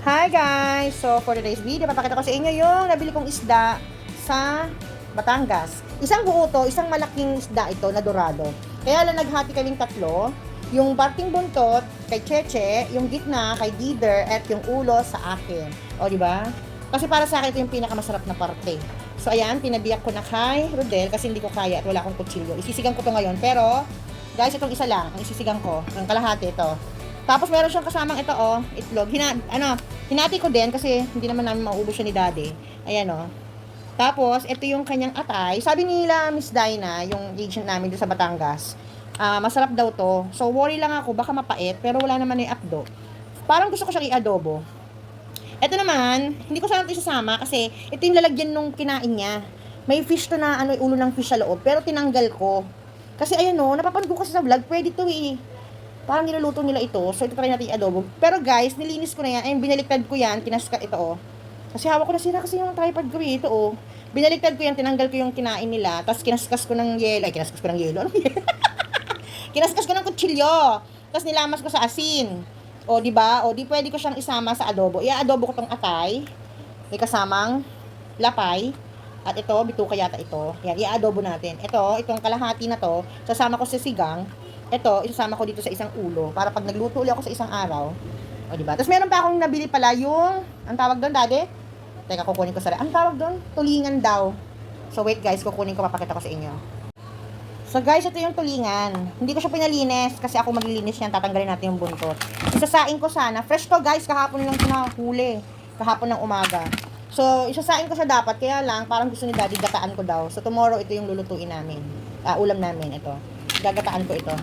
Hi guys! So for today's video, papakita ko sa inyo yung nabili kong isda sa Batangas. Isang buo to, isang malaking isda ito na dorado. Kaya lang naghati kaming tatlo. Yung parting buntot kay Cheche, yung gitna kay Dider, at yung ulo sa akin. O di ba? Kasi para sa akin ito yung pinakamasarap na parte. So ayan, pinabiyak ko na kay Rodel kasi hindi ko kaya at wala akong kutsilyo. Isisigang ko to ngayon. Pero guys, itong isa lang ang isisigang ko. Ang kalahati ito. Tapos meron siyang kasamang ito itlog. Hinati ko din kasi hindi naman namin mauubos siya ni Daddy. Ayan Tapos ito yung kanyang atay. Sabi nila Miss Dinah, yung agent namin doon sa Batangas, masarap daw to. So worry lang ako baka mapait pero wala naman yung apdo. Parang gusto ko siyang i-adobo. Ito naman, hindi ko sana ito isasama kasi ito yung lalagyan nung kinain niya. May fish to na ulo ng fish sa loob pero tinanggal ko. Kasi ayan napapanood ko kasi sa vlog, pwede to Parang niluluto nila ito. So, ito try natin i-adobo. Pero guys, nilinis ko na yan. Ayun, binaliktad ko yan. Kinaskat ito Kasi hawak ko na sila kasi yung tripod ko ito Binaliktad ko yan. Tinanggal ko yung kinain nila. Tapos kinaskas ko ng yelo. Ay, kinaskas ko ng yelo. Ano yelo? Kinaskas ko ng kutsilyo. Tapos nilamas ko sa asin. Di ba? Di pwede ko siyang isama sa adobo. I-adobo ko tong atay. May kasamang lapay. At ito, bituka yata ito. Yan, i-adobo natin. Itong kalahati na to, sasama ko sa sigang. Ito, isasama ko dito sa isang ulo para pag nagluto ulit ako sa isang araw. Diba? Tapos meron pa akong nabili pala yung, ang tawag doon, Daddy? Teka, kukunin ko sa ang tawag doon, tulingan daw. So wait guys, kukunin ko, papakita ko sa inyo. So guys, ito yung tulingan. Hindi ko siya pinalinis kasi ako maglilinis yan. Tatanggalin natin yung buntot. Isasain ko sana. Fresh to guys, kahapon lang pinahuli. Kahapon ng umaga. So, isasain ko siya dapat. Kaya lang, parang gusto ni Daddy, gataan ko daw. So tomorrow, ito yung lulutuin namin. Ulam namin, ito. Gagataan ko ito.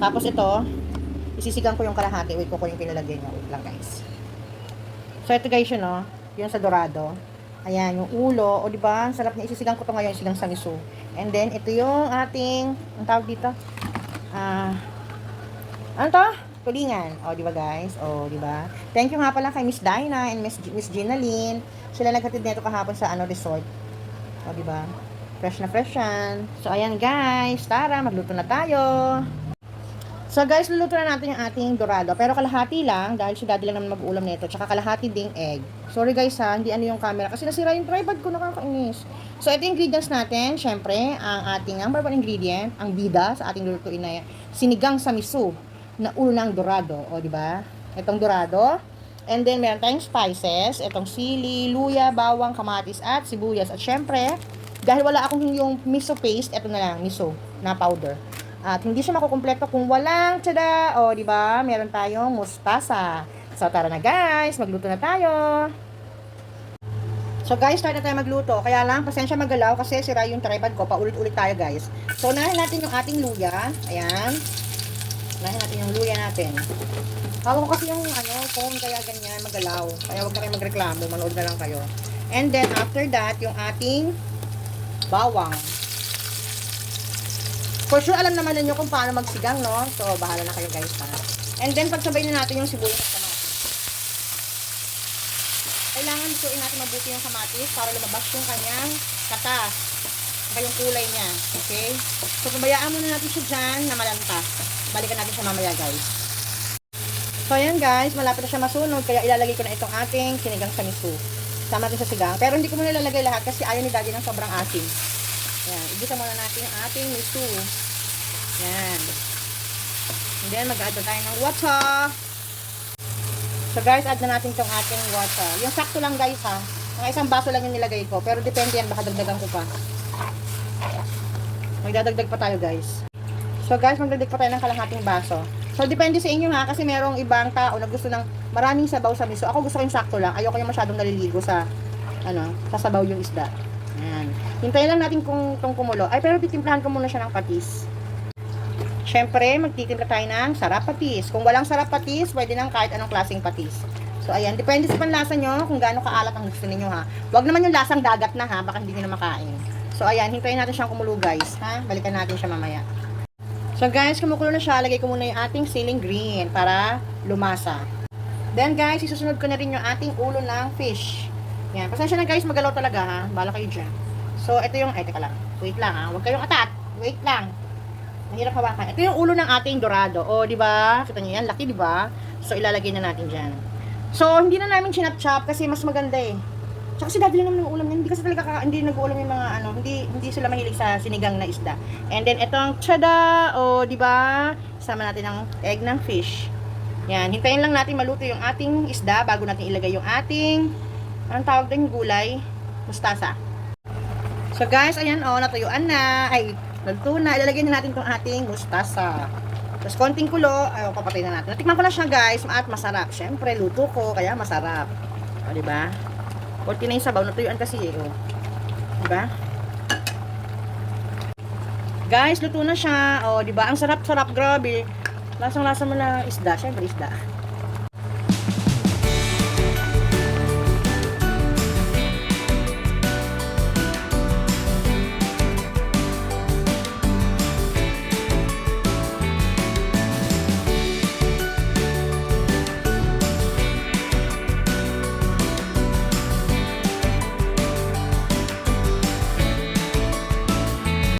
Tapos ito, isisigang ko yung kalahati. Wait ko yung pinalagay niya. Wait lang guys. So ito guys yun yung sa dorado. Ayan, yung ulo. Diba? Sarap niya. Isisigang ko to ngayon. Sigang sa miso. And then, ito yung ating, ang tawag dito? Ano to? Tulingan. Diba guys? Diba? Thank you nga pala kay Miss Dinah and Miss Gina Lynn. Sila naghatid nito kahapon sa resort. Diba? Fresh na fresh yan. So, ayan guys. Tara, magluto na tayo. So, guys, luluto na natin yung ating dorado. Pero kalahati lang, dahil si Daddy lang naman mag-ulam nito. Tsaka kalahati ding egg. Sorry guys hindi yung camera. Kasi nasira yung tripod ko, nakakainis. So, ito yung ingredients natin. Siyempre, ang ating number 1 ingredient, ang bida sa ating lulutuin na sinigang sa miso na ulo ng dorado. Diba? Itong dorado. And then, meron tayong spices. Itong sili, luya, bawang, kamatis, at sibuyas. At syempre, dahil wala akong yung miso paste, ito na lang, miso na powder. At hindi siya makukumpleto kung walang tada. Diba? Meron tayong mustasa. So, tara na guys, magluto na tayo. So, guys, start na tayo magluto. Kaya lang, pasensya magalaw kasi sira yung tripod ko. Paulit-ulit tayo, guys. So, unahin natin yung ating luya. Ayan. Unahin natin yung luya natin. Hawak ko kasi yung phone, kaya ganyan, magalaw. Kaya huwag na kayo magreklamo, manood na lang kayo. And then, after that, yung ating bawang. For sure, alam naman ninyo kung paano magsigang, no? So, bahala na kayo guys, ha? And then, pagsabay na natin yung sibuyas at kamatis. Kailangan lutuin natin mabuti yung kamatis para lumabas yung kanyang katas. Saka yung kulay niya. Okay? So, pabayaan muna natin siya dyan na malanta. Balikan natin siya mamaya, guys. So, ayan guys, malapit na siya masunog. Kaya ilalagay ko na itong ating sinigang sa miso. Sama natin sa sigang. Pero hindi ko muna ilalagay lahat kasi ayaw ni Daddy ng sobrang asin. Yan. Igisa muna natin yung ating miso. Yan. And then, mag-add tayo ng water. So, guys, add na natin itong ating water. Yung sakto lang, guys, ha. Mga isang baso lang yung nilagay ko. Pero depende yan. Baka dagdagan ko pa. Magdadagdag pa tayo, guys. So, guys, magdagdag pa tayo ng kalahating baso. So, depende sa inyo, ha. Kasi merong ibang tao na gusto ng maraming sabaw sa miso. Ako gusto ko yung sakto lang. Ayoko yung masyadong naliligo sa, sa sabaw yung isda. Ayan. Hintayin lang natin kung itong kumulo. Ay, pero titimplahan ko muna siya ng patis. Siyempre, magtitimpla tayo ng sarap patis. Kung walang sarap patis, pwede nang kahit anong klaseng patis. So, ayan. Depende sa panlasa nyo kung gaano kaalat ang gusto ninyo, ha. Huwag naman yung lasang dagat na, ha. Baka hindi nyo na makain. So, ayan. Hintayin natin siyang kumulo, guys. Ha? Balikan natin siya mamaya. So, guys, kumukulo na siya. Lagay ko muna yung ating ceiling green para lumasa. Then, guys, isusunod ko na rin yung ating ulo ng fish. Yan. Pasensya na guys, magalaw talaga ha. Bala kayo dyan. So, ito yung, teka lang. Wait lang ha. Huwag kayong atat. Wait lang. Mahirap hawakan. Ito yung ulo ng ating dorado. Di ba? Kita niyo yan, laki, di ba? So, ilalagay na natin dyan. So, hindi na namin chinap-chop kasi mas maganda eh. Tsaka si daddy lang naman ng ulam niya. Hindi kasi talaga hindi nag-uulam yung mga ano, hindi sila mahilig sa sinigang na isda. And then itong tsada, di ba? Sama natin ng egg ng fish. Yan, hintayin lang natin maluto yung ating isda bago natin ilagay yung ating anong tawag din, gulay, mustasa. So guys, ayan natuyuan na. Ay, naluto na. Ilalagay na natin tong ating mustasa. Tapos konting kulo, papatay na natin. Natikman ko na siya guys, at masarap. Syempre, luto ko, kaya masarap. O, diba? Konti na yung sabaw, natuyuan kasi di ba? Guys, luto na siya. Di ba? Ang sarap-sarap, grabe. Lasang-lasa mo na isda, syempre isda.